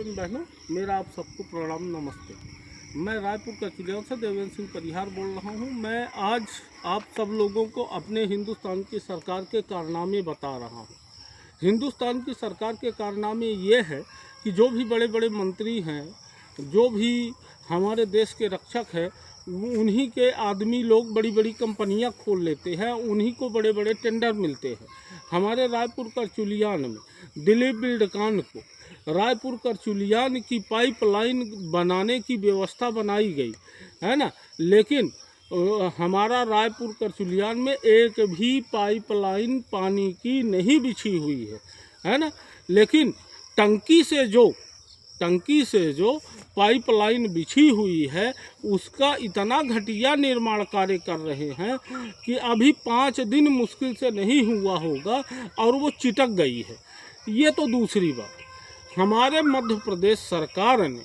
एवं बहनों, मेरा आप सबको प्रणाम, नमस्ते। मैं रायपुर कचलियान से देवेंद्र सिंह परिहार बोल रहा हूं। मैं आज आप सब लोगों को अपने हिंदुस्तान की सरकार के कारनामे बता रहा हूं। हिंदुस्तान की सरकार के कारनामे ये है कि जो भी बड़े बड़े मंत्री हैं, जो भी हमारे देश के रक्षक हैं, उन्हीं के आदमी लोग बड़ी बड़ी कंपनियां खोल लेते हैं, उन्हीं को बड़े बड़े टेंडर मिलते हैं। हमारे रायपुर करचुलियान में दिलीप बिल्डकॉन को रायपुर करचुलियान की पाइपलाइन बनाने की व्यवस्था बनाई गई है ना, लेकिन हमारा रायपुर करचुलियान में एक भी पाइपलाइन पानी की नहीं बिछी हुई है ना। लेकिन टंकी से जो पाइपलाइन बिछी हुई है उसका इतना घटिया निर्माण कार्य कर रहे हैं कि अभी 5 दिन मुश्किल से नहीं हुआ होगा और वो चिटक गई है। ये तो दूसरी बात, हमारे मध्य प्रदेश सरकार ने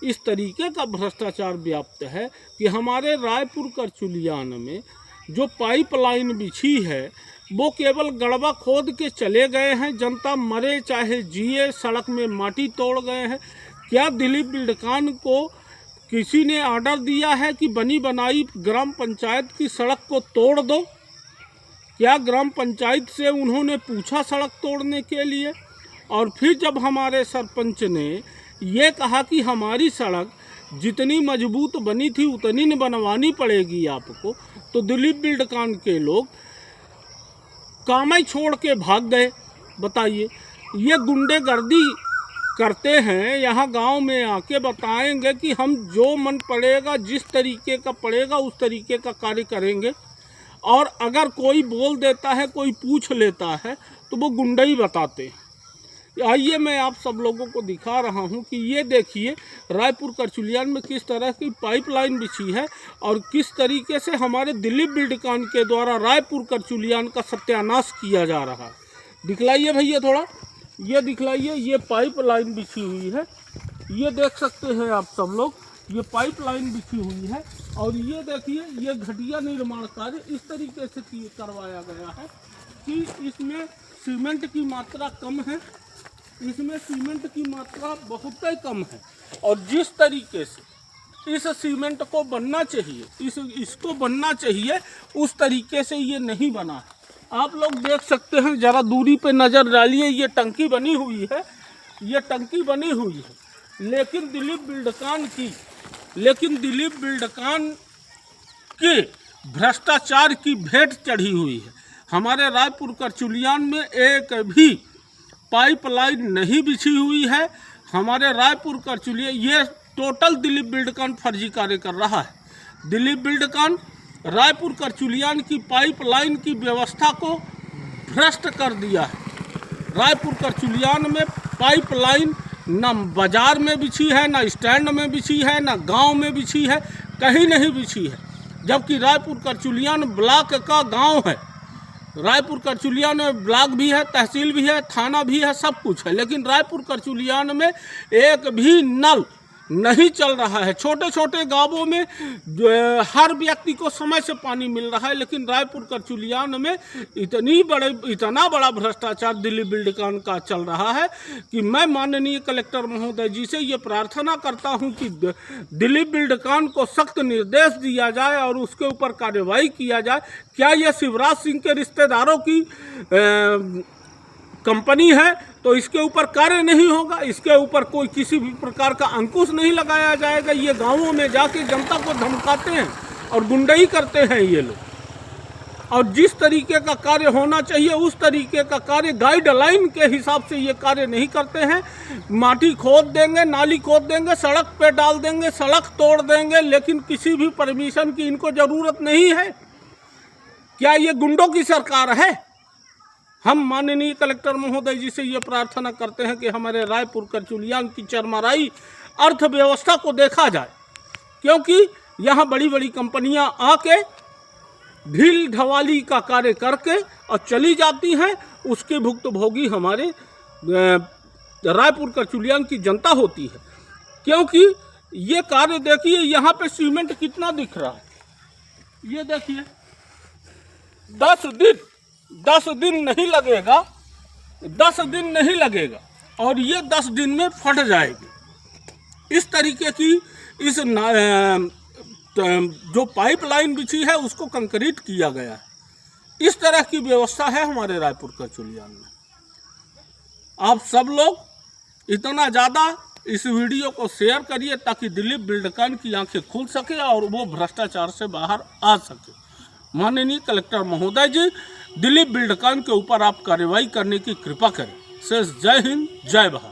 इस तरीके का भ्रष्टाचार व्याप्त है कि हमारे रायपुर करचुलियान में जो पाइपलाइन बिछी है वो केवल गड़बा खोद के चले गए हैं। जनता मरे चाहे जिए, सड़क में माटी तोड़ गए हैं। क्या दिलीप बिल्डकॉन को किसी ने ऑर्डर दिया है कि बनी बनाई ग्राम पंचायत की सड़क को तोड़ दो? क्या ग्राम पंचायत से उन्होंने पूछा सड़क तोड़ने के लिए? और फिर जब हमारे सरपंच ने ये कहा कि हमारी सड़क जितनी मजबूत बनी थी उतनी न बनवानी पड़ेगी आपको, तो दिलीप बिल्डकॉन के लोग काम ही छोड़ के भाग गए। बताइए, ये गुंडेगर्दी करते हैं। यहाँ गांव में आके बताएंगे कि हम जो मन पड़ेगा, जिस तरीके का पड़ेगा उस तरीके का कार्य करेंगे, और अगर कोई बोल देता है, कोई पूछ लेता है तो वो गुंडे बताते हैं। आइए मैं आप सब लोगों को दिखा रहा हूँ कि ये देखिए रायपुर करचुलियान में किस तरह की पाइपलाइन बिछी है और किस तरीके से हमारे दिलीप बिल्डकॉन के द्वारा रायपुर करचुलियान का सत्यानाश किया जा रहा है। दिखलाइए भैया थोड़ा, ये दिखलाइए, ये पाइपलाइन बिछी हुई है, ये देख सकते हैं आप सब लोग, ये पाइपलाइन बिछी हुई है। और ये देखिए, ये घटिया निर्माण कार्य इस तरीके से करवाया गया है कि इसमें सीमेंट की मात्रा कम है, इसमें सीमेंट की मात्रा बहुत ही कम है। और जिस तरीके से इस सीमेंट को बनना चाहिए, इसको बनना चाहिए, उस तरीके से ये नहीं बना है। आप लोग देख सकते हैं, ज़रा दूरी पे नज़र डालिए, ये टंकी बनी हुई है, ये टंकी बनी हुई है, लेकिन दिलीप बिल्डकॉन की भ्रष्टाचार की भेंट चढ़ी हुई है। हमारे रायपुर करचुलियान में एक भी पाइपलाइन नहीं बिछी हुई है। हमारे रायपुर करचुलियान, ये टोटल दिलीप बिल्डकॉन फर्जी कार्य कर रहा है। दिलीप बिल्डकॉन रायपुर करचुलियान की पाइपलाइन की व्यवस्था को भ्रष्ट कर दिया है। रायपुर करचुलियान में पाइपलाइन न बाजार में बिछी है, न स्टैंड में बिछी है, न गांव में बिछी है, कहीं नहीं बिछी है। जबकि रायपुर करचुलियान ब्लॉक का गांव है। रायपुर करचुलियान में ब्लॉक भी है, तहसील भी है, थाना भी है, सब कुछ है, लेकिन रायपुर करचुलियान में एक भी नल नहीं चल रहा है। छोटे छोटे गांवों में हर व्यक्ति को समय से पानी मिल रहा है, लेकिन रायपुर करचुलियान में इतना बड़ा भ्रष्टाचार दिलीप बिल्डकॉन का चल रहा है कि मैं माननीय कलेक्टर महोदय जी से ये प्रार्थना करता हूं कि दिलीप बिल्डकॉन को सख्त निर्देश दिया जाए और उसके ऊपर कार्रवाई किया जाए। क्या ये शिवराज सिंह के रिश्तेदारों की कंपनी है तो इसके ऊपर कार्य नहीं होगा, इसके ऊपर कोई किसी भी प्रकार का अंकुश नहीं लगाया जाएगा। ये गांवों में जाके जनता को धमकाते हैं और गुंडाई करते हैं ये लोग, और जिस तरीके का कार्य होना चाहिए उस तरीके का कार्य गाइडलाइन के हिसाब से ये कार्य नहीं करते हैं। माटी खोद देंगे, नाली खोद देंगे, सड़क पे डाल देंगे, सड़क तोड़ देंगे, लेकिन किसी भी परमिशन की इनको ज़रूरत नहीं है। क्या ये गुंडों की सरकार है? हम माननीय कलेक्टर महोदय जी से ये प्रार्थना करते हैं कि हमारे रायपुर करचुलियान की चरमराई अर्थव्यवस्था को देखा जाए, क्योंकि यहाँ बड़ी बड़ी कंपनियाँ आके ढील ढवाली का कार्य करके और चली जाती हैं। उसके भुक्तभोगी हमारे रायपुर करचुलियान की जनता होती है। क्योंकि ये कार्य देखिए, यहाँ पे सीमेंट कितना दिख रहा है, ये देखिए 10 दिन नहीं लगेगा, 10 दिन नहीं लगेगा और ये 10 दिन में फट जाएगी। इस तरीके की इस जो पाइपलाइन बिछी है उसको कंक्रीट किया गया है। इस तरह की व्यवस्था है हमारे रायपुर कचुलियान में। आप सब लोग इतना ज़्यादा इस वीडियो को शेयर करिए ताकि दिलीप बिल्डकॉन की आंखें खुल सके और वो भ्रष्टाचार से बाहर आ सके। माननीय कलेक्टर महोदय जी, दिलीप बिल्डकॉन के ऊपर आप कार्रवाई करने की कृपा करें। शेष जय हिंद, जय भारत।